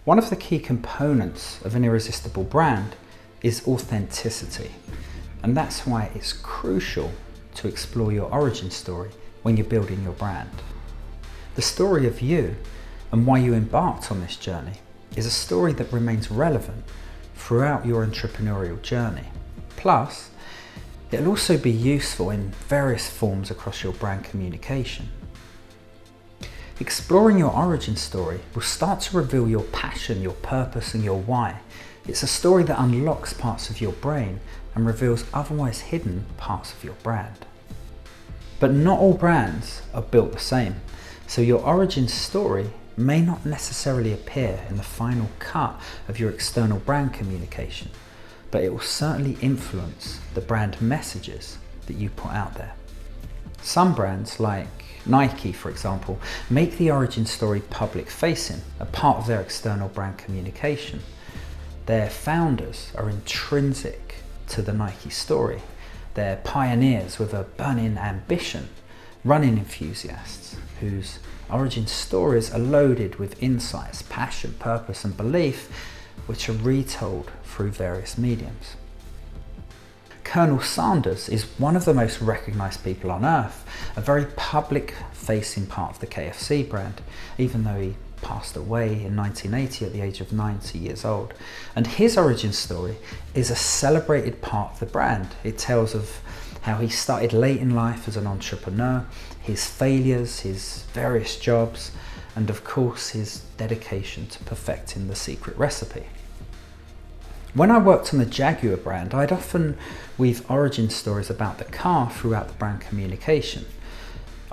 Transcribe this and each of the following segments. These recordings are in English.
One of the key components of an irresistible brand is authenticity, and that's why it's crucial to explore your origin story when you're building your brand. The story of you and why you embarked on this journey is a story that remains relevant throughout your entrepreneurial journey. Plus, it'll also be useful in various forms across your brand communication. Exploring your origin story will start to reveal your passion, your purpose, and your why. It's a story that unlocks parts of your brain and reveals otherwise hidden parts of your brand. But not all brands are built the same, so your origin story may not necessarily appear in the final cut of your external brand communication, but it will certainly influence the brand messages that you put out there. Some brands, like Nike for example, make the origin story public facing, a part of their external brand communication. Their founders are intrinsic to the Nike story. They're pioneers with a burning ambition, running enthusiasts whose origin stories are loaded with insights, passion, purpose, and belief, which are retold through various mediums. Colonel Sanders is one of the most recognized people on earth, a very public-facing part of the KFC brand, even though he passed away in 1980 at the age of 90 years old. And his origin story is a celebrated part of the brand. It tells of how he started late in life as an entrepreneur, his failures, his various jobs, and of course his dedication to perfecting the secret recipe. When I worked on the Jaguar brand, I'd often weave origin stories about the car throughout the brand communication.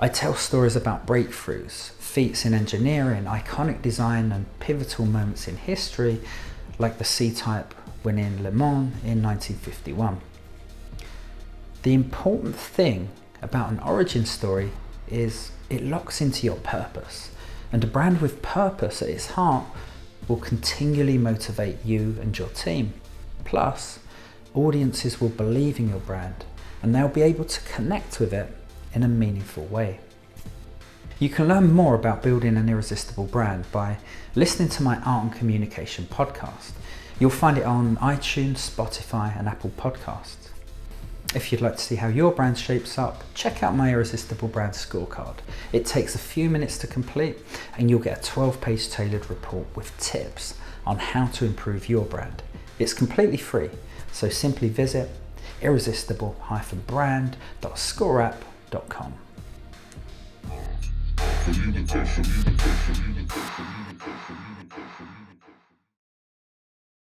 I tell stories about breakthroughs, feats in engineering, iconic design, and pivotal moments in history, like the C-Type winning Le Mans in 1951. The important thing about an origin story is it locks into your purpose, and a brand with purpose at its heart will continually motivate you and your team. Plus, audiences will believe in your brand and they'll be able to connect with it in a meaningful way. You can learn more about building an irresistible brand by listening to my Art and Communication podcast. You'll find it on iTunes, Spotify, and Apple Podcasts. If you'd like to see how your brand shapes up, check out my Irresistible Brand Scorecard. It takes a few minutes to complete and you'll get a 12-page tailored report with tips on how to improve your brand. It's completely free, so simply visit irresistible-brand.scoreapp.com.